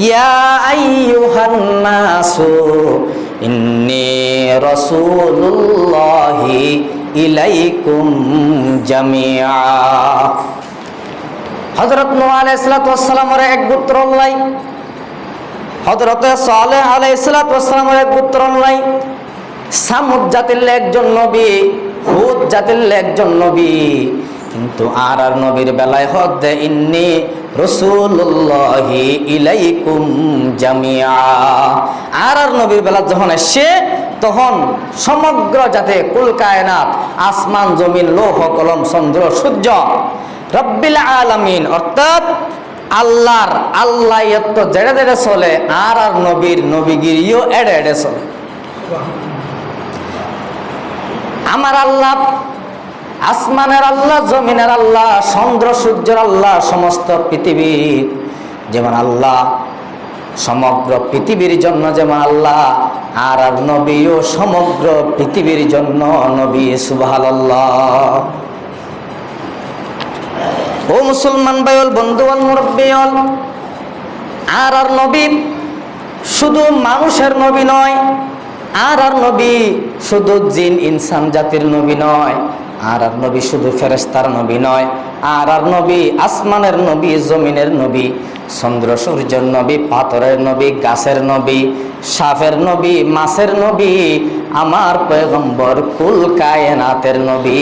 ইয়া আইয়ুহান নাসু ইন্নী রাসূলুল্লাহি ইলাইকুম জামিআ। হযরত নূহ আলাইহিস সালাতু ওয়াস সালামের এক পুত্র লাই, হযরত সালেহ আলাইহিস সালাতু ওয়াস সালামের এক পুত্র লাই, সামুদ জাতির একজন নবী, হুদ জাতির একজন নবী, কিন্তু আর নবীর বেলায় হদ ইন্নী রাসূলুল্লাহি ইলাইকুম জামিআ। আর নবীর বেলা যখন এসে তখন সমগ্র জাতি কুল কায়নাত, আসমান জমিন লৌহ কলম চন্দ্র সূর্য, রব্বিল আলামিন অর্থাৎ আল্লাহ এত জেড়ে জেড়ে চলে, আর নবীর নবীগিরিও এড়ে এড়ে চলে। আমার আল্লাহ আসমানের আল্লাহ, জমিনের আল্লাহ, চন্দ্র সূর্যের আল্লাহ, সমস্ত পৃথিবী যেমন আল্লাহ, সমগ্র পৃথিবীর জন্য যেমন আল্লাহ, আর নবীও সমগ্র পৃথিবীর জন্য নবী। সুবহানাল্লাহ। ও মুসলমান ভাইল, বন্ধুগণ, মুরব্বিয়ল, আর নবী শুধু মানুষের নবী নয়, আর নবী শুধু জিন ইনসান জাতির নবী নয়, আর নবী শুধু ফেরেশতার নবী নয়, আর নবী আসমানের নবী, জমিনের নবী, চন্দ্র সূর্যের নবী, পাথরের নবী, গাছের নবী, সাপের নবী, মাছের নবী, আমার পয়গম্বর কুল কায়নাতের নবী,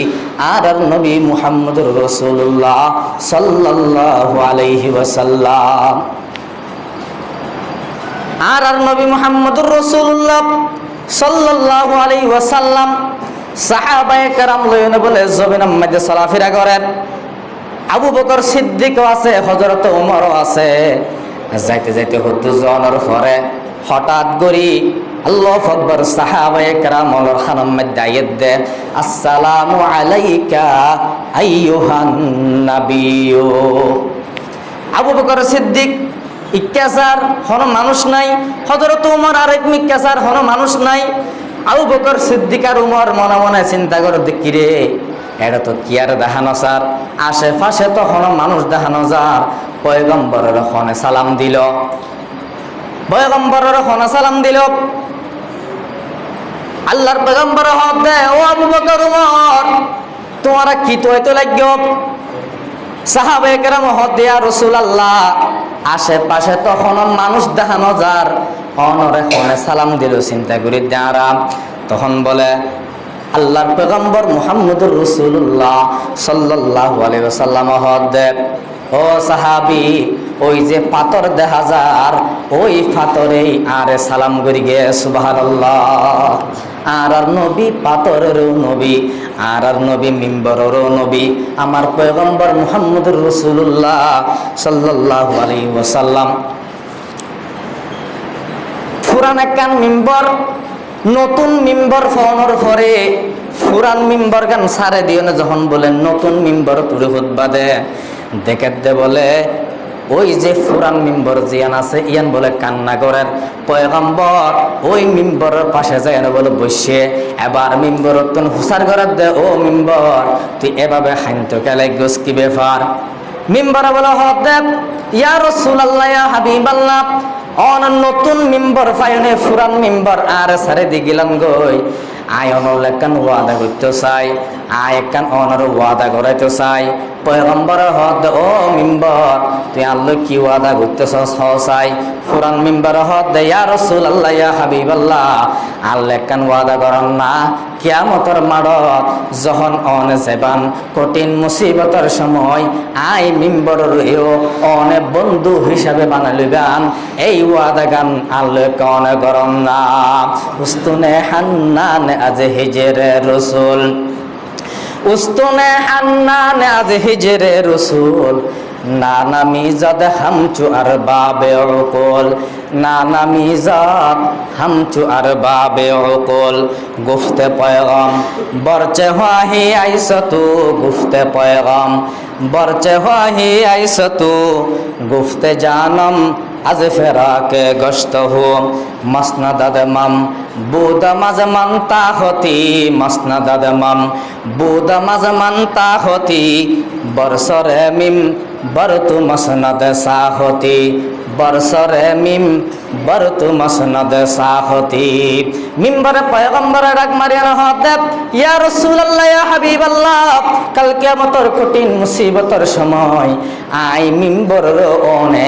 আর নবী মুহাম্মদুর রাসূলুল্লাহ সাল্লাল্লাহু আলাইহি ওয়াসাল্লাম। আর নবী মুহাম্মদুর রাসূলুল্লাহ সাল্লাল্লাহু আলাইহি ওয়াসাল্লাম সাহাবায়ে কেরাম লয়নে বলে জমিনের মধ্যে চলাফেরা করেন। আবু বকর সিদ্দিকও আছে, হযরত ওমরও আছে। যাইতে যাইতে হুদ্দুজনের পরে হঠাৎ করে আল্লাহু আকবার, সাহাবায়ে কেরাম ওর খানার মধ্যে আয়াত দেন, আসসালামু আলাইকা আইয়ুহান নাবিয়্যু। আবু বকর সিদ্দিক ইক্কাসার হন মানুষ নাই, হযরত ওমর আরেক মিক্কাসার হন মানুষ নাই। আবু বকর সিদ্দিক আর উমর মনে মনে চিন্তা করে, দেখি রে, এটা তো কি আর দেখানো স্যার, আশেপাশে তো হন মানুষ দেখানো যার। পয়গম্বরের হনে সালাম দিল, পয়গম্বরের হনে সালাম দিল। আল্লাহর পয়গম্বর হক দে, ও আবু বকর উমর, তোমারা কি তো এত লাগবে? সাহাবায়ে কেরাম হক দে, ইয়া রাসূলুল্লাহ, আশেপাশে তখন মানুষ দেখানো যার, অনরে হনে সালাম দিল, চিন্তা করি দাঁড়াম। তখন বলে আল্লাহর পয়গম্বর মুহাম্মদুর রাসূলুল্লাহ সাল্লাল্লাহু আলাইহি ওয়াসাল্লাম হক দে, ও সাহাবী, ওই যে পাথর দেখা যার, ওই পাথরেই আরে সালাম করি গে। সুবহানাল্লাহ। আর নবী পাথরেরও নবী, আর নবী মিম্বরেরও নবী, আমার পয়গম্বর মুহাম্মদুর রাসূলুল্লাহ সাল্লাল্লাহু আলাইহি ওয়াসাল্লাম। পুরান একখান মিম্বর, নতুন মিম্বর ফোনের পরে পুরান মিম্বর গান সারে দিও না, যখন বলেন নতুন মিম্বর তুলে খুতবা দে, দেখে দে বলে ওই যে পুরান মিম্বর জিয়ান আছে, ইয়ান বলে কান্না করেন। পয়গম্বর ওই মিম্বরের পাশে যায় না বলে বসে, এবার মিম্বর তুন হুসার করে দে, ও মিম্বর তুই এভাবে খাইতে গেলে গোস কি ব্যাপার? মিম্বর বলে হক দে, ইয়া রাসূলুল্লাহ, ইয়া হাবিবাল্লাহ, অন নতুন মিম্বর পাইনে পুরান মিম্বর আর সারে দি গেলাম গই। আয় অনল একখান ওয়াদা করতে চাই, আয় একখান অনর ওয়াদা করাইতে চাই। পয়গম্বরের হদ, ও মিম্বর তুই আল্লাহ কি ওয়াদা করতেছ চাই? পুরান মিম্বর হদ, ইয়া রাসূলুল্লাহ, ইয়া হাবিবাল্লাহ, আল্লাহ একখান ওয়াদা করেন না, কিয়ামতের মাড়ত যখন অনে যাবান কঠিন মুসিবতের সময় আই মিম্বরের অনে বন্ধু হিসাবে বানালিবান, এই ওয়াদা গান আল্লাহ কনে করেন না। উস্তুনে হান্নান আজ হিজরে রসুল, উস্তুনে হান্নান আজ হিজরে রসুল, নানা মিজাদ হামচু আর বাবে উকুল, নানা মিজাদ হামচু আর বাবে উকুল, গুফতে পয়গম বরচে হি আইসতু, গুফতে পয়গম বরচে হি আইসতু, গুফতে জানম আজ ফেরাকে গস্ত হো, মসনদ মম বুদ মজমনতা হতি, মসনদ মম বুদ মজমনতা হতি, বরসরে মিম বরতু মসনদ সাহতি, বরসরে মিম বরতু মসনদ সাহতি মিম্বরে পয়গম্বরে ডাক মারিয়ানো হদেব ইয়া রাসূলুল্লাহ ইয়া হাবিবাল্লাহ কাল কিয়ামতের কঠিন মুসিবতের সময় আই মিম্বরের ওনে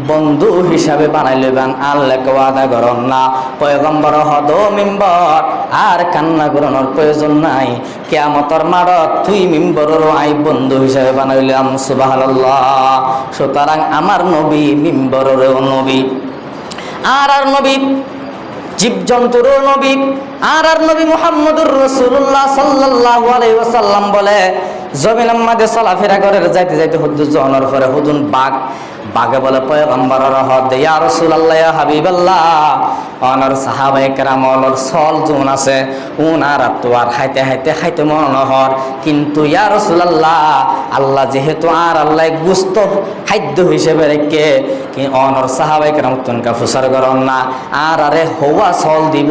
বন্ধু হিসাবে বানাই লইবান আল্লাহ ওয়াদা করন না পয়গম্বর হদ মিম্বর আর কান্না করানোর প্রয়োজন নাই কিয়ামতের মাঠত তুই মিম্বরের আই বন্ধু হিসাবে বানাইলাম সুবহানাল্লাহ। সুতরাং আমার নবী মিম্বরের নবী আর নবী জীবজন্তুরও নবী আর নবী মুহাম্মদুর রাসূলুল্লাহ সাল্লাল্লাহু আলাইহি ওয়াসাল্লাম বলে জমিনের মাঝে চলাফেরা করে যাইতে যাইতে হুজুর জনের পরে হুজুর বাঘে বলে পয়গম্বরের হদ ইয়া রাসূলুল্লাহ ইয়া হাবিবাল্লাহ অনর সাহাবায়ে কেরাম অনর সল জুন আছে উনার তোয়ার খাইতে মন হর কিন্তু ইয়া রাসূলুল্লাহ আল্লাহ যেহেতু আর আল্লাহ গুস্ত খাদ্য হিসেবে রেখে কি অনর সাহাবায়ে কেরাম তুনকা ফুসার করন না আর আরে হওয়া সল দিব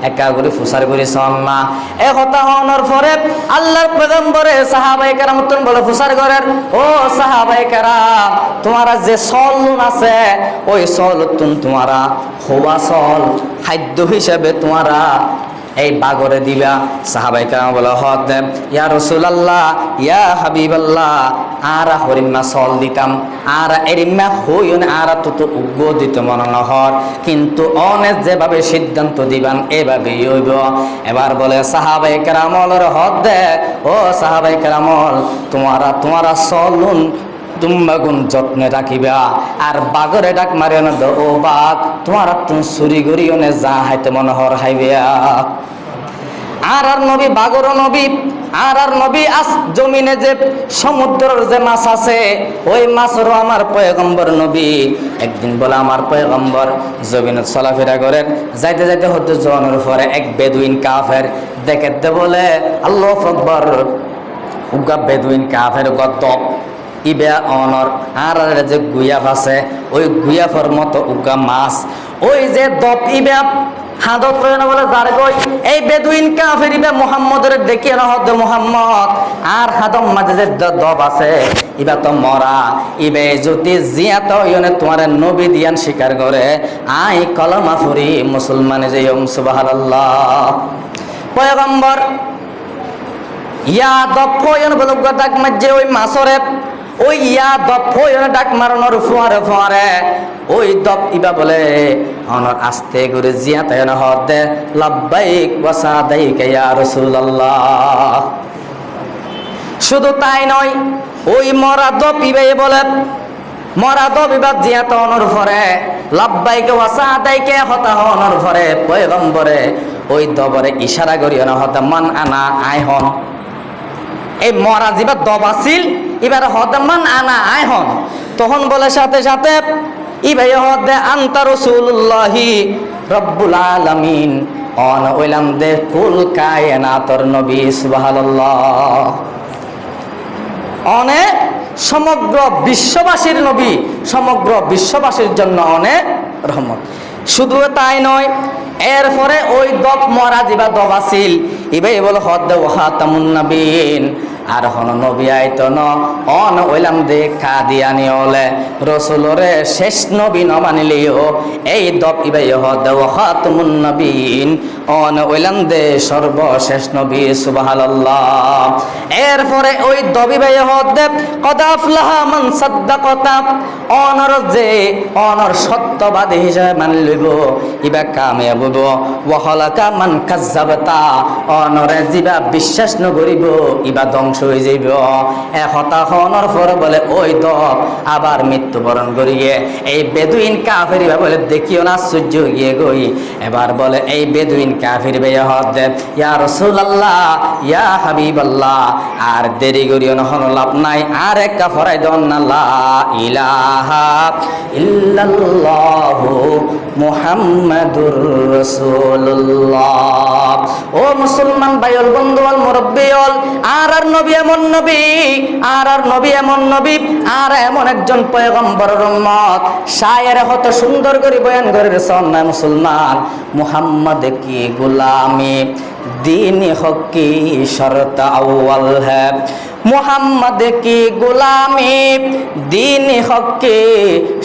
একা করে ফুসার করে সল না এ কথা অনর পরে আল্লাহর পয়গম্বরে সাহাবায়ে কেরাম তুন বলে ফুসার করেন ও সাহাবায়ে কেরাম তোমারা যে সলুন আছে ওই সলতুন তোমারা হওয়া সল খাদ্য হিসেবে তোমারা এই বাগরে দিবা সাহাবায়ে কেরাম বলে হদ ইয়া রাসূলুল্লাহ ইয়া হাবিবাল্লাহ আর হরিম্মা সল দিতাম আর এরিম্মা হইন আর তো উগ্গ দিতে মনে নহর কিন্তু অনেক যেভাবে সিদ্ধান্ত দিবান এভাবেই হইব। এবার বলে সাহাবায়ে কেরামর হদ ও সাহাবায়ে কেরামল তোমারা সলুন তুমবাগুন যত্নে রাখিবা আর বাগরে ডাক মারিও না ও বাঘ তোমার তুমি চুরি করিও না যা হাইতে মনোহর হাইবিয়া আর নবী বাগর নবী আর নবী আস জমিনে যে সমুদ্রের যে মাছ আছে ওই মাছেরও আমার পয়গম্বর নবী একদিন বলে আমার পয়গম্বর জমিনে চলাফেরা করেন যাইতে যাইতে হতে জনের পরে এক বেদুইন কাফের দেখতে বলে আল্লাহু আকবার উগা বেদুইন কাফের গত ইবে অনর আর যে গুয়াফ আছে ওই গুয়াফর মতো উগা মাছ ওই যে দপ ইবে হাদত করে না বলে যার গই এই বেদুইন কাফের ইবে মুহাম্মদের দেখিয়ে না হদ মুহাম্মদ আর হাদম মাঝে যে দপ আছে ইবা তো মরা ইবে যদি জিয়াত ইয়নে তোমার নবী দিয়ান স্বীকার করে আই কলমা ফুরি মুসলমানে যে সুবহানাল্লাহ পয়গম্বর ইয়া দপ ইয়নে বলে ডাক মাঝে ওই মাছরে ওই ইয়া দপ হইনে ডাক মারানোর ফোয়ারে ওই দপ ইবা বলে অনর আস্তে করে জিয়াতে না হদে লাব্বাইক ওয়া সাদাইক ইয়া রাসূলুল্লাহ। শুধু তাই নয় ওই মরা দপ ইবে বলে মরা দপ ইবা জিয়াতে অনর পরে লাব্বাইক ওয়া সাদাইক হতা অনর পরে পয়গম্বরে ওই দবরে ইশারা করিও না হতা মান আনা আই হন এই মরা জিবা দব আছিল এবার হদমান আনা আয় হন তখন বলে সাথে সাথে ইবাই হদে আনতা রাসূলুল্লাহি রব্বুল আলামিন অন ওইলাম দে কুল কায়নাতর নবী সুবহানাল্লাহ অনে সমগ্র বিশ্ববাসীর নবী সমগ্র বিশ্ববাসীর জন্য অনেক রহমত। শুধু তাই নয় এরপরে ওই দপ মরা জিবা দব আছিল ইবাই বলে হদে ওয়াহাতামুন নবীন আর হন নবী আইতো ন অন ওইলাম দেখা দিয়ানি হলে রসুলরে শেষ নবী ন মানিলিও এই দপ ইবাই হদ খাতুমুন নবীন অন ওইলাম দে সর্বশেষ নবী সুবহানাল্লাহ। এরপরে ওই দবি বাই হদ কদ আফলাহা মান সাদ্দাকাতা অনর যে অনর সত্যবাদী হিসাবে মানি লইব ইবা কামিয়াব হইব ওয়া খালাকা মান কাযাবাতা অনরে জিবা বিশ্বাস ন করিব ইবা ধ্বংস হয়ে যাইব। একতা হনর পরে বলে ওই দপ আবার মৃত্যুবরণ করিয়ে এই বেদুইন কাফের বলে দেখিও না সহ্য গিয়ে গই এবার বলে এই বেদুইন কাফের বেয়া হদ ইয়া রাসূলুল্লাহ ইয়া হাবিবাল্লাহ আর দেরি করিও না হন লাভ নাই আর এক কাফরাই দন না লা ইলাহা ইল্লাল্লাহু মুহাম্মাদুর রাসূলুল্লাহ। ও মুসলমান ভাইল বন্ধুল মুরব্বিয়ল আর নবী এমন নবী আর নবী এমন নবী আর এমন একজন পয়গম্বরের উম্মত শায়ের হতে সুন্দর করে বয়ান করে সন্না মুসলমান মুহাম্মদ কি গোলামি दीन हक की शर्त अव्वल है मोहम्मद की गुलामी दीन हक की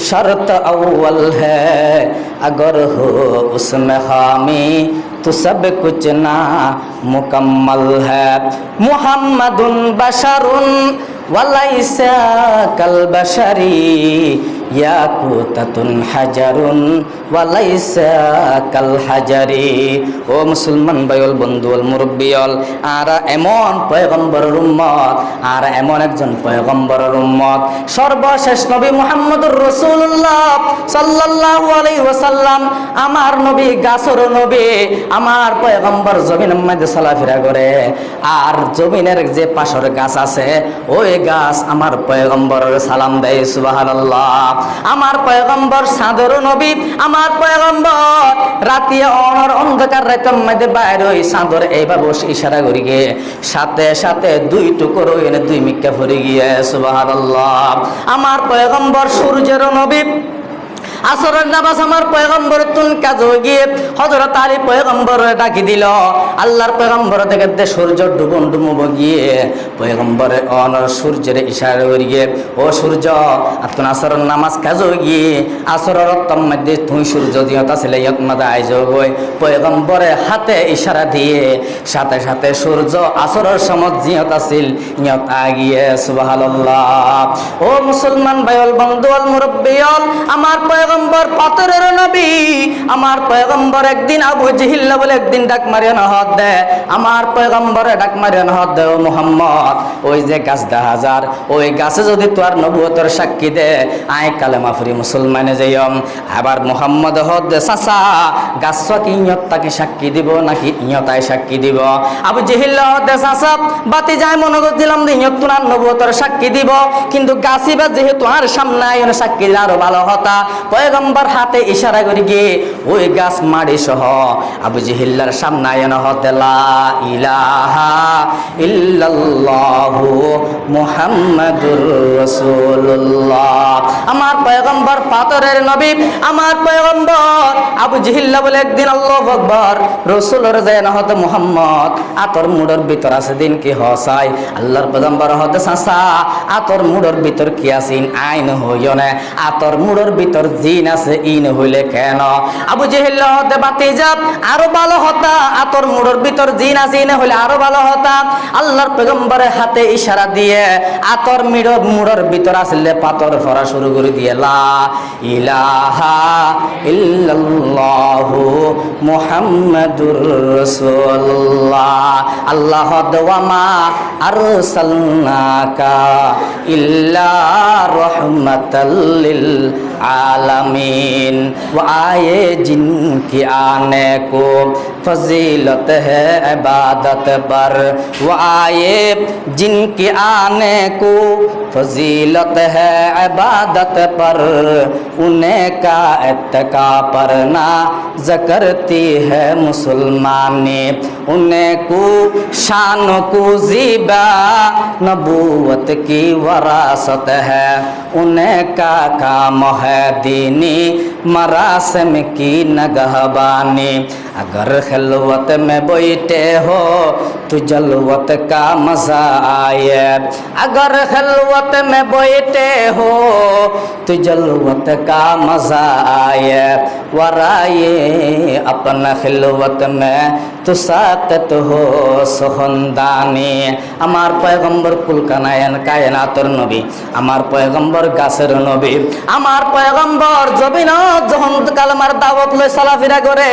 शर्त अव्वल है, अगर हो उसमें खामी तो सब कुछ ना मुकम्मल है। मुहम्मदुन बशरुन वलैसा कल बशरी, याकुततुन हजरुन वलैसा कल हजरी। ও মুসলমান ভাইল বন্ধুল মুরব্বিয়ল, আর এমন পয়গম্বরের উম্মত, আর এমন একজন পয়গম্বরের উম্মত, সর্বশেষ নবী মুহাম্মদুর রাসূলুল্লাহ সাল্লাল্লাহু আলাইহি ওয়াসাল্লাম, আমার নবী গাছর নবী, আমার পয়গম্বর জমিনের মধ্যে চলাফেরা করে, আর জমিনের যে পাশের গাছ আছে ওই গাছ আমার পয়গম্বরের সালাম দেয়। সুবহানাল্লাহ। আমার পয়গম্বর চাঁদের নবী, আমার পয়গম্বর রাতে অন্ধকার রাতের মধ্যে বাইরে ওই চাঁদর এইভাবে ইশারা করি গিয়ে সাথে সাথে দুই টুকরো এনে দুই মিক্কা পড়ে গিয়ে। সুবহানাল্লাহ। আমার পয়গম্বর সূর্যের নবী, আসরের নামাজ আমার পয়গম্বর তুন কাজ হয়ে গিয়ে হযরত আলী পয়গম্বর ডাকি দিল। আল্লাহর পয়গম্বর দেখে সূর্য ডুবন ডুবব গিয়ে পয়গম্বর অনর সূর্যের ইশারা করে গিয়ে, ও সূর্য আতুন আসরের নামাজ কাজ হয়ে গিয়ে আসরের রক্তম মধ্যে তুই সূর্য দিয়তা ছিল ইয়ত মাদা আইজ হই। পয়গম্বরে হাতে ইশারা দিয়ে সাথে সাথে সূর্য আসরের সময় জিয়ত আছিল ইয়ত আগিয়ে। সুবহানাল্লাহ। ও মুসলমান ভাইল বন্ধুল মুরব্বিয়ল, আমার পয়গম্বর পাথরের নবী, আমার পয়গম্বর একদিন আবু জিহিল বলে একদিন ডাক মারিয়া নহদ দে, আমার পয়গম্বরে ডাক মারিয়া নহদ দে, ও মুহাম্মদ ওই যে গাছ 10,000 ওই গাছে যদি তোর নবুয়তের সাক্ষী দে আয় কালেমা ফুরি মুসলমানে যাইম। আবার মুহাম্মদ হদ দে চাচা গাছ কি ইয়ত তাকে সাক্ষী দিব নাকি ইয়তায় সাক্ষী দিব? আবু জিহিল হদ দে চাচা বাতি যায় মনে করছিলাম যে ইয়ত তোর নবুয়তের সাক্ষী দিব, কিন্তু গাছি বা যেহেতু আর সামনে আইন সাক্ষী আরো ভালো হতা। পয়গম্বর হাতে ইশারা করে গিয়ে ওই গাছ মাড়ি সহ আবু জিহিল্লার সামনে আয়ন হতে লা ইলাহা ইল্লাল্লাহু মুহাম্মাদুর রাসূলুল্লাহ। আমার পয়গম্বর পাথরের নবী, আমার পয়গম্বর আবু জিহিল্লা বলে একদিন আল্লাহু আকবার রাসূলের যায় না হতে মুহাম্মদ আতর মুড়ের ভিতর আছে দিন কি হসাই। আল্লাহর পয়গম্বর হতে চাচা আতর মুড়ের ভিতর কি আছিন আইন হইও না, আতর মুড়ের ভিতর জিন আছে ইন হইলে কেন? আবু জেহেল হতে বাতি যাব আরো ভালো হতা, আতর মুড়ের ভিতর জিন আছে ইন হইলে আরো ভালো হতা। আল্লাহর পয়গম্বরের হাতে ইশারা দিয়ে আতর মুড়ের ভিতর আসলে পাথর ফরা শুরু করে দিয়ে লা ইলাহা ইল্লাল্লাহু মুহাম্মাদুর রাসূলুল্লাহ। আল্লাহ দওয়ামা আরসালনাকা ইল্লা রাহমাতাল লিল आलमीन। वो आए जिनकी आने को फजीलत है इबादत पर, वो आए जिनकी आने को फजीलत है इबादत पर, उन्हें का इत्तका पर ना ज़करती है मुसलमानी, उन्हें को शान को ज़ीबा नबूवत की वरासत है, उन्हें का काम है दीनी मरासिम की नगहबानी। अगर खिलवत में बैठे हो तो जलवत का मजा आए, अगर खिलवत में बैठे हो तो जलवत का मजा आए, वराए अपना खिलवत में तो साकत हो सुखनदानी। আমার পয়গম্বর কুল কায়নাতের নবী, আমার পয়গম্বর গাছের নবী, আমার পয়গম্বর জমিনত যখন কালেমার দাওয়াত লই চলাফেরা করে,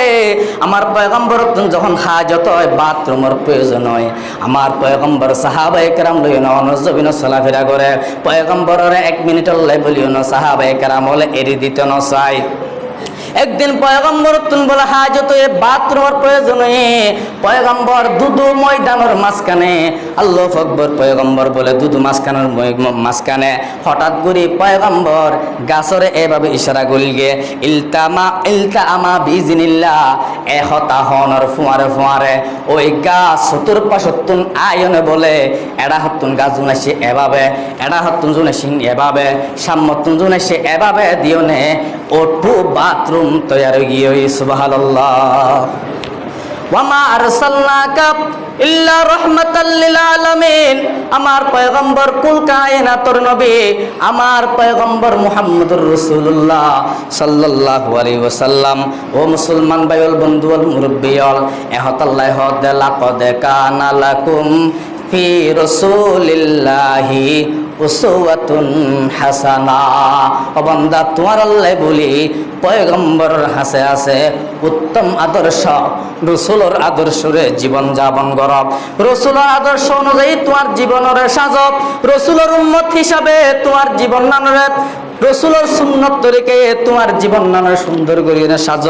আমার পয়গম্বর যখন হাজত হয় বাথরুমের প্রয়োজন হয়, আমার পয়গম্বর সাহাবায়ে কেরাম লই জমিনত চলাফেরা করে, পয়গম্বরের 1 মিনিটের লাই বলিও না সাহাবায়ে কেরাম বলে এড়ি দিতে না চাই। একদিন পয়গম্বর তুন বলে হাজত বাথরুমের প্রয়োজন, পয়গম্বর দুদু ময়দানের মাঝখানে, আল্লাহু আকবার, পয়গম্বর বলে দুদু মাঝখানে হঠাৎ করে পয়গম্বর গাছরে এভাবে ইশারা করিলগে ইলতামা বিইজনিল্লাহ, এহতা হনর ফুয়ারে ফুয়ারে ওই গাছ চতুর্পাশতুন আয়নে বলে এডা হতুন গাছ জুনাইছে এভাবে, এডা হতুন জুনাইছে এভাবে, সাম্মতুন জুনাইছে এভাবে দিওনে ওটু বাথরুম তৈয়ার গিয়ে। সুবহানাল্লাহ। ওয়ামা আরসালনাকা ইল্লা রাহমাতাল লিল আলামিন। আমার পয়গম্বর কুল কায়নাতের নবী, আমার পয়গম্বর মুহাম্মদুর রাসূলুল্লাহ সাল্লাল্লাহু আলাইহি ওয়াসাল্লাম। ও মুসলমান ভাইল বন্ধুল মুরব্বিয়ল, এহতাল্লাহ হদ লাকাদ কানা লাকুম ফি রাসূলিল্লাহি উসওয়াতুন হাসানা। ও বান্দা, তোমার আল্লাহ বলি পয়গম্বরের হাসে আছে উত্তম আদর্শ। রসুলের আদর্শরে জীবন যাপন করব, রসুলের আদর্শ অনুযায়ী তোমার জীবনের সাজব, রসুলের উম্মত হিসাবে তোমার জীবন নানরে, রসুলের সুন্নত তরিকে তোমার জীবন নানা সুন্দর করিয়ে সাজ।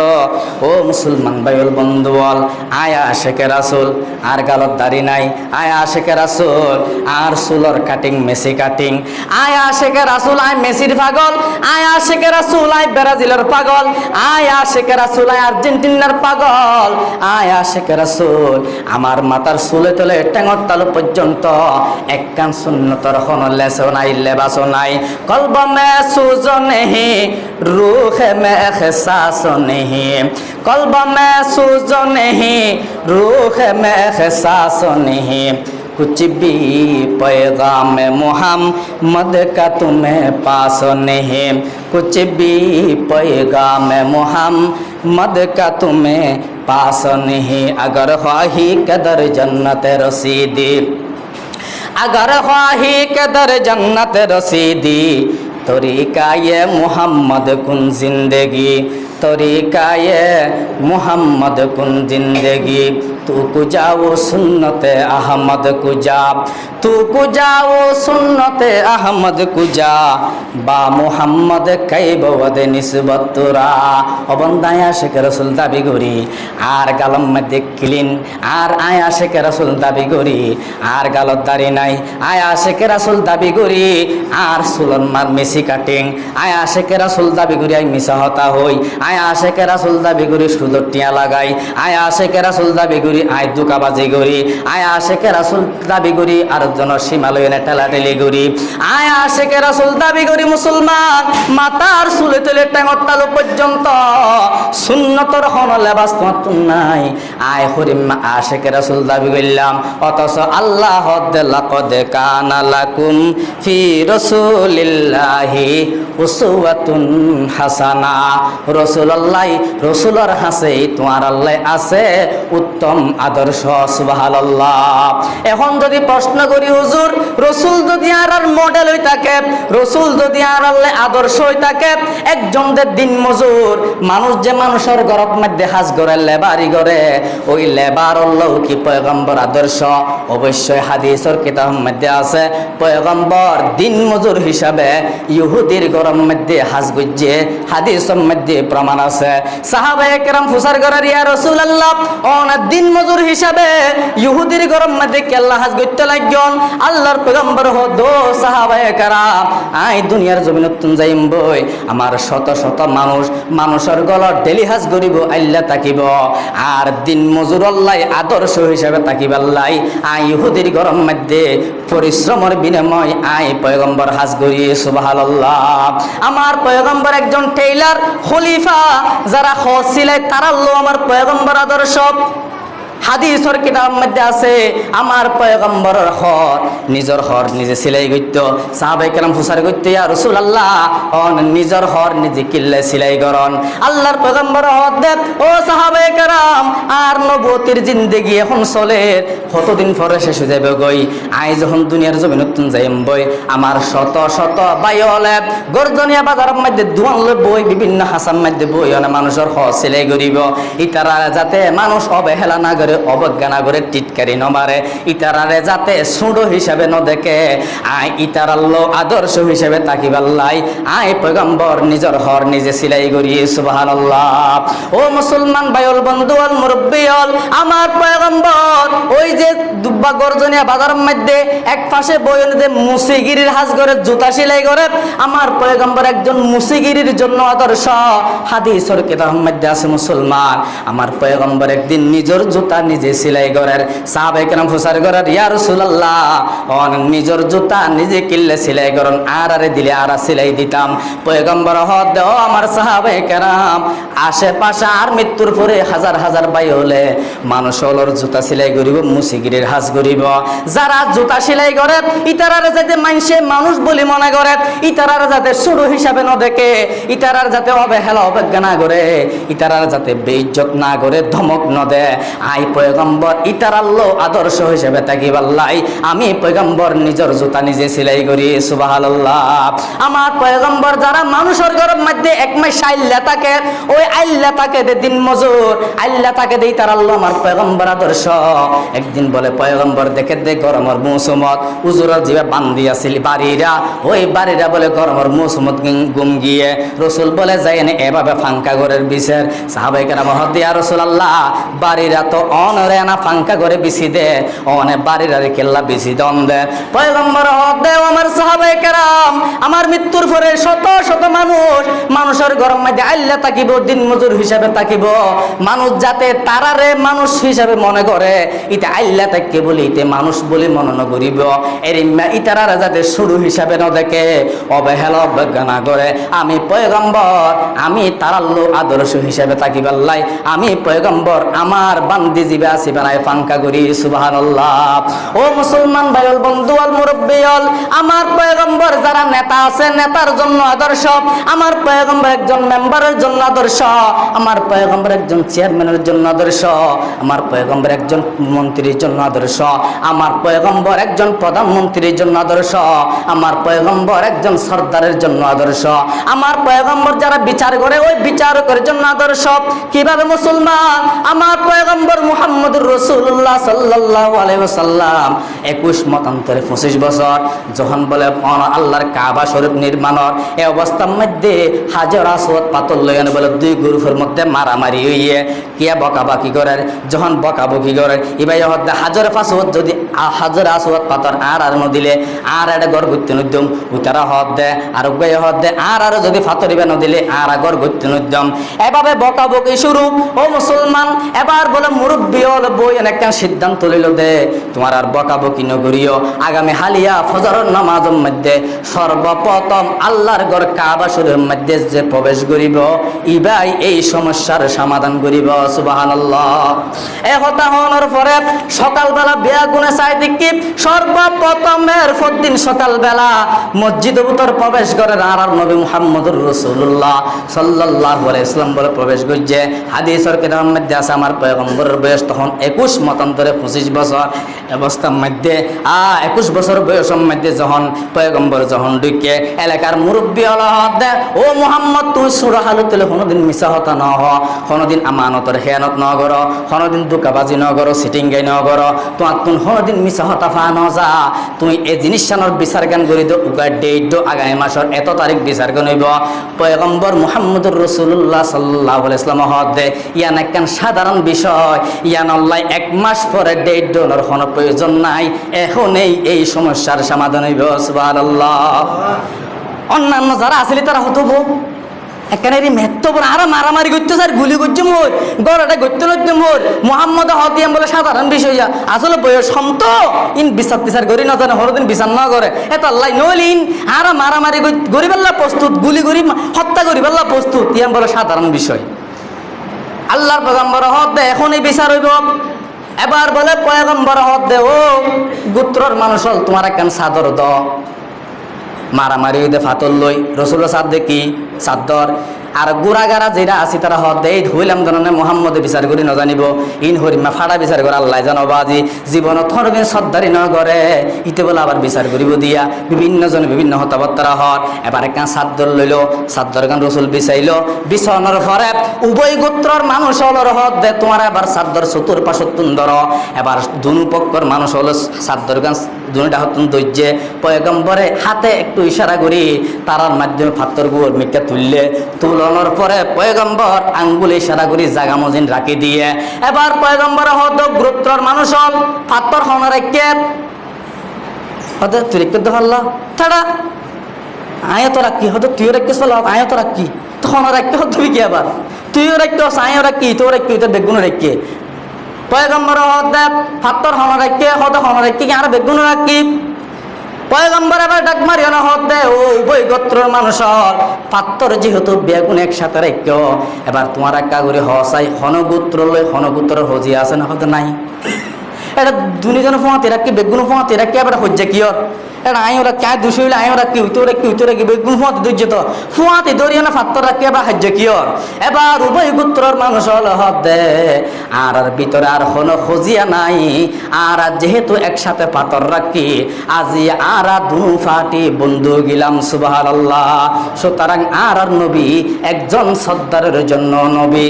ও মুসলমান ভাইল বন্ধু বল, আয়া আশেকে রাসুল আর গালত দাড়ি নাই, আয়া আশেকে রাসুল আর চুলর কাটিং মেসি কাটিং, আয়া আশেকে রাসুল আয় মেসির পাগল, আয়া আশেকে রাসুল আয় ব্রাজিলের পাগল, আয়া আশেকে রাসুল আয় আর্জেন্টিনার পাগল, আয়া আশেকে রাসুল আমার মাথার চুলে তোলে টেঙর তালু পর্যন্ত এক কান সুন্নতর হন লেসও নাই লেবাসও নাই। কলব মেস सूझ नहीं, रूह में एहसास नहीं, कल्ब में सूझ नहीं, रूह में एहसास नहीं, कुछ भी पैगाम मोहम्मद का तुम्हें पास नहीं, कुछ भी पैगाम मोहम्मद का तुम्हें पास नहीं। अगर ख्वाही कदर जन्नत रसीदी, अगर ख्वाही कदर जन्नत रसीदी, तरीका ये मोहम्मद कुन जिंदगी, तरीका ये मोहम्मद कुन जिंदगी। तू कुजाओ सुन्नते अहमद कुजा, तू कुजाओ सुन्नते अहमद कुजा, बा मोहम्मद कई बवद निस्बत तुरा। অবন্দায় আশেকে রাসূল দাবি করি আর গালম মধ্যে ক্লিন, আর আয় আশেকে রাসূল দাবি করি আর গালত দাড়ি নাই, আয় আশেকে রাসূল দাবি করি আর সুলন মার মেসি কাটিং, আয় আশেকে রাসূল দাবি করি আই মিছা হতা হই, আয় আশেকে রাসূল দাবি করি সুদর টিয়া লাগাই, আয় আশেকে রাসূল দাবি করি আয় দুকাবাজি করি, আয় আশেকে রাসূল দাবি করি আর জন সীমালয়নে ঠেলাঠেলি করি, আয় আশেকে রাসূল দাবি করি মুসলমান মাতার চুলে তুলে টেঙর তালু পর্যন্ত সুন্নতর হন লেবাস তোমার নাই। আয় হরিম আশেকে রাসূল দাবি করলাম, অথচ আল্লাহ লাকাদ কানা লাকুম ফি রাসূলিল্লাহি উসওয়াতুন হাসানা। রাসূলুল্লাহ রাসূলের হাসে তোমার আল্লাহ আছে উত্তম আদর্শ। সুবহানাল্লাহ। এখন যদি প্রশ্ন করি হুজুর, রাসূল যদি আর মডেল হই থাকে, রাসূল যদি আর আল্লাহ আদর্শ হই থাকে, একজনদের দিন মজুর মানুষ যে মানুষের গরব মধ্যে হাজ করে লেবারি করে, ওই লেবার আল্লাহ কি পয়গম্বর আদর্শ? অবশ্যই হাদিসের কিতাব মধ্যে আছে পয়গম্বর দিন মজুর হিসাবে ইহুদির গরব মধ্যে হাজ গজ্জে, হাদিসের মধ্যে প্রমাণ আছে। সাহাবায়ে কেরাম ফুসার করার ইয়া রাসূলুল্লাহ অন দিন মজুর হিসাবে ইহুদির গরব মধ্যে কেল্লা হাজ গইতে লাগজন। আল্লাহর পয়গম্বর হদো সাহাবায়ে কেরাম আই দুনিয়ার জমিনতুন যাইম বই, আমার শত শত মানুষের গলর ডেলি হাজ করিব আল্লাহ তাকিব, আর দিন মজুর আল্লাহ আদর্শ হিসাবে তাকিবাল্লাই আই ইহুদির গরম মধ্যে পরিশ্রমের বিনিময় আই পয়গম্বর হাজ করি। সুবহানাল্লাহ। আমার পয়গম্বর একজন টেইলার খলিফা, যারা খসিলাই তারাল্লো আমার পয়গম্বর আদর্শ। হাদিসের কিতাব মধ্যে আছে আমার পয়গম্বরের হর নিজের হর নিজে সিলাই করত। সাহাবায়ে কেরাম ফুসার করত, ইয়া রাসূলুল্লাহ নিজের হর নিজে কিল্লে সিলাই করন। আল্লাহর পয়গম্বর হর দেব ও সাহাবায়ে কেরাম আর নবুয়তির জিন্দেগি এখন চলে, কতদিন পরে শেষ হয়ে যাবে গই। আই যখন দুনিয়ার জমি নতুন যাইম বই, আমার শত শত বাই হলে গর্জনিয়া বাজারের মধ্যে দোয়ান লই বই, বিভিন্ন হাসান মধ্যে বই অনেক মানুষের হর সিলাই করিব, ইতারা যাতে মানুষ অবহেলা না করে, অবজ্ঞা না করে, টিটকারি নমারে, ইতারারে যাতে সুড়ো হিসাবে ন দেখে, আই ইতারাল্লো আদর্শ হিসাবে তাকিবাল্লাই আই পয়গম্বর নিজের হর নিজে সিলাই করি। সুবহানাল্লাহ। ও মুসলমান ভাইল বন্ধুল মুরব্বিয়ল, আমার পয়গম্বর ওই যে দুব্বা গর্জনিয়া বাজারের মধ্যে এক পাশে বইতে মুসিগিরির হাজ করে জুতা সিলাই করে, আমার পয়গম্বর একজন মুসিগিরির জন্য আদর্শ। হাদিসের কিতাবের মধ্যে আছে মুসলমান আমার পয়গম্বর একদিন নিজের জুতা জুতা নিজে সেলাই করেন। সাহাবায়ে কেরাম ফুসার করেন, ইয়া রাসূলুল্লাহ নিজের জুতা নিজে কিনলে সেলাই করেন, আর আরে দিলে আর সেলাই দিতাম। পয়গম্বর হদ দেও আমার সাহাবায়ে কেরাম আশেপাশে আর মৃত্যুর পরে হাজার হাজার বাই হলে মানুষ হলোর জুতা সেলাই করিব, মুসিগিরির হাজ করিব। যারা জুতা সেলাই করে ইতারার যাতে মানুষে মানুষ বলে মনে করে, ইতারার যাতে ছোট হিসাবে ন দেখে, ইতারার যাতে অবহেলা অবজ্ঞা না করে, ইতারার যাতে বেইজ্জত না করে, ধমক ন দে। আই পয়গম্বর ইতারার লো আদর্শ হিসেবে থাকি বাল্লাই আমি পয়গম্বর নিজের জুতা নিজে সেলাই করি। সুবহানাল্লাহ। আমার পয়গম্বর যারা মানুষের ঘরের মধ্যে এক মাস আইল্লা থাকে, ওই আইল্লা থাকে দে দিন মজুর, আইল্লা থাকে দেই তার আল্লাহ আমার পয়গম্বর আদর্শ। একদিন বলে পয়গম্বর দেখে দে গরমের মৌসুমত উজুরা জিবা বান্ধি আছিল বাড়িরা, ওই বাড়িরা বলে গরমের মৌসুমত গুম গিয়ে রসুল বলে যাই না এভাবে ফাঙ্কা ঘরের বিচার। সাহাবায়ে কেরাম হদ ইয়া রাসূলুল্লাহ বাড়িরা তো অনরে না ফাঙ্কা ঘরে বিছি দে, অনে বাড়িরা কেল্লা বিছি দন দে। পয়গম্বর হদ দেও আমার সাহাবায়ে কেরাম আমার মৃত্যুর পরে শত শত মানুষের গরম মধ্যে আল্লাহ তাকিব, দিন মজুর হিসাবে তাকিব। মানুষ যাতে তারারে মানুষ হিসাবে মনে করে, ইতে আল্লাহ তাকে বলি ইতে মানুষ বলে মনে ন করিব। এর ইতারারা যাতে শুরু হিসাবে ন দেখে, অবহেলা অবজ্ঞা না করে, আমি পয়গম্বর আমি তারাল্লো আদর্শ হিসাবে তাকিব আল্লাহ আমি পয়গম্বর আমার বান্দি জিবে আসি বানায় ফাঙ্কা করি। সুবহানাল্লাহ। ও মুসলমান ভাইল বন্ধুয়াল মুরব্বিয়াল, আমার পয়গম্বর যারা নেতা আছে নেতার জন্য আদর্শ, আমার পয়গম্বর একজন মেম্বারের জন্য আদর্শ, আমার পয়গম্বর একজন চেয়ারম্যানের জন্য আদর্শ, আমার পয়গম্বর একজন মন্ত্রীর জন্য আদর্শ, আমার পয়গম্বর একজন প্রধানমন্ত্রীর জন্য আদর্শ, আমার পয়গম্বর একজন সর্দারের জন্য আদর্শ, আমার পয়গম্বর যারা বিচার করে ওই বিচারকের জন্য আদর্শ। কিভাবে মুসলমান? আমার পয়গম্বর মুহাম্মদুর রাসূলুল্লাহ সাল্লাল্লাহু আলাইহি ওয়াসাল্লাম 21 মতান্তরে 25 বছর যখন বলে আল্লাহর কাবা শরীফ নির্মাণের এই অবস্থার মধ্যে হাজার আসওয়াদ পাথর লইয়ানে বলে দুই গ্রুপের মধ্যে মারামারি হইয়ে কে বকাবাকি করেন। যখন বকাবকি করেন এবার হদ্দে হাজার আসওয়াদ যদি হাজার আসওয়াদ পাথর আর নদিলে আর একটা গড় ঘুরতে নদ্যম উতারা হদ দে আর উগাই হদ দে আর যদি ফাতর ইবা নদিলে আর গড় ঘুরতে নদ্যম। এভাবে বকাবকি শুরু। ও মুসলমান এবার বলে মুরব্বী হল বই একটা সিদ্ধান্ত লইল দে তোমার আর বকাবকি নগরীয় আগামী হালিয়া ফজরের নামাজের মধ্যে সর্বপ্রথম আল্লাহর ঘর কাবা শরীফের মধ্যে যে প্রবেশ করিব ইবাই এই সমস্যার সমাধান করিব। সুবহানাল্লাহ। এই কথা হওয়ার পরে সকালবেলা বিয়া গুনে চাই দেখি সর্বপ্রথম এর দিন সকালবেলা মসজিদ ভিতর প্রবেশ করে আর নবী মুহাম্মদুর রাসূলুল্লাহ সাল্লাল্লাহু আলাইহি ওয়াসাল্লাম বলে প্রবেশ করছে। হাদিসের কিতাবের মধ্যে আছে আমার পয়গম্বরের বয়স তখন 21 মতান্তরে 25 বছর অবস্থার মধ্যে 21 বছর বয়সের মধ্যে যখন পয়গম্বর যখন ঢুকে এলাকার মুরব্বী হল দে ও মুহাম্মদ তুই সুরা হালত কোনোদিন মিশা হতা ন হ, কোনোদিন আমানতের খেয়ানত ন কর, কোনোদিন দুকাবাজি ন কর, সিটিং গাই ন কর, তোমার তুই কোনোদিন মিশা হতা ফা ন যা, তুই এই জিনিসটানোর বিচার জ্ঞান করি দো উগার ডেট আগামী মাসের এত তারিখ বিচার জ্ঞান হইব। পয়গম্বর মুহাম্মদুর রাসূলুল্লাহ সাল্লাল্লাহু আলাইহি ওয়াসাল্লাম হদে ইয়ান একখান সাধারণ বিষয়, ইয়ান আল্লাহ 1 মাস পরে ডেট ডোনার কোনো প্রয়োজন নাই, এখনই এই সমস্যার সমাধান হইব। সুবহানাল্লাহ। অন্যান্য যারা আসলে তারা হতো এখানে মেহত্বপুর আরো মারামারি করতে স্যার গুলি করছে মোর গড়াটা করতে নড়তে মোর মোহাম্মদ হতিয়াম বলে সাধারণ বিষয় আসলে বয়স কম তো ইন বিচার টিচার করি না জানে হরদিন বিচার না করে এত আল্লাহ নইলিন আরো মারামারি গরি পেল্লা প্রস্তুত গুলি করি হত্যা করি পেল্লা প্রস্তুত ইয়াম বলে সাধারণ বিষয়। আল্লাহর পয়গম্বর হদ দে এখন এই বিচার হইব। এবার বলে পয়গম্বর হদ দে ও গোত্রর মানুষ হল তোমার একখান চাদর দ মারামারি হইতে ফাতর লই রসুলের সাদ দেখি চাদর আর গুড়াগারা যেটা আছে তারা হদ এই ধুইলাম ধরনের মোহাম্মদে বিচার করি নজানিব ইন হরিমা ফাড়া বিচার করে আল্লাহ জানব আজি জীবনত থরদিন সদ্দারি ন করে ইতে বলে আবার বিচার করিব দিয়া বিভিন্ন জনে বিভিন্ন হতাবত্তারা হর। এবার একখান চাদর লইল চাদর গান রসুল বিচাইল বিছানোর পরে উভয় গোত্রর মানুষ হল হদ দে তোমার এবার চাদর চতুর্পাশত তুন্দর এবার দুনু পক্ষর মানুষ হলো চাদর গান দুটা হতুন দৈর্যে পয়গম্বরে হাতে একটু ইশারা করি তারার মাধ্যমে ফাত্তর গুড় মিটকে তুললে তুলনের পরে পয়গম্বর আঙ্গুল ইশারা করি জাগা মজিন রাখি দিয়ে এবার পয়গম্বর হত গোত্রর মানুষ হল ফাত্তর হনার একে হতে তুই রেখে তো পারলা ছাড়া আয় তো রাখি হয়তো তুইও রেখে চল আয় তো রাখি তখন রাখতে হতো কি আবার তুইও রাখতে আয়ও রাখি তোর রেখে তো বেগুন রেখে পয়গম্বর হদে ফাত্তর হন রাখি হদ হন রাখি আর বেগুন রাখি পয়গম্বর এবার ডাক মারিও না হদে ওই বই গোত্রের মানুষ পাত্তর যেহেতু বেগুন একসাথে রেখো এবার তোমার একা করে হসাই হনগুত্র লই হনগুত্র হজি আছে না হতে নাই এটা দুনিজন ফোঁয়াতে রাখি বেগুন ফোঁয়াতে রাখি এবার হজ্জা কি ওর এটা আই ওরা কে দুশো হইলে আই ওরা কি উইতো রাখি বেগুন ফোঁয়াতে ধৈর্য তো ফোঁয়াতে ধরিও না পাত্তর রাখি এবার হজ্জা কি ওর এবার উভয় গোত্রর মানুষ হল হদে আর ভিতরে আর হন হজিয়া নাই আর যেহেতু একসাথে পাতর রাখি আজি আর দুনু ফাটি বন্ধু গিলাম সুবহানাল্লাহ। সুতরাং আর নবী একজন সর্দারের জন্য নবী।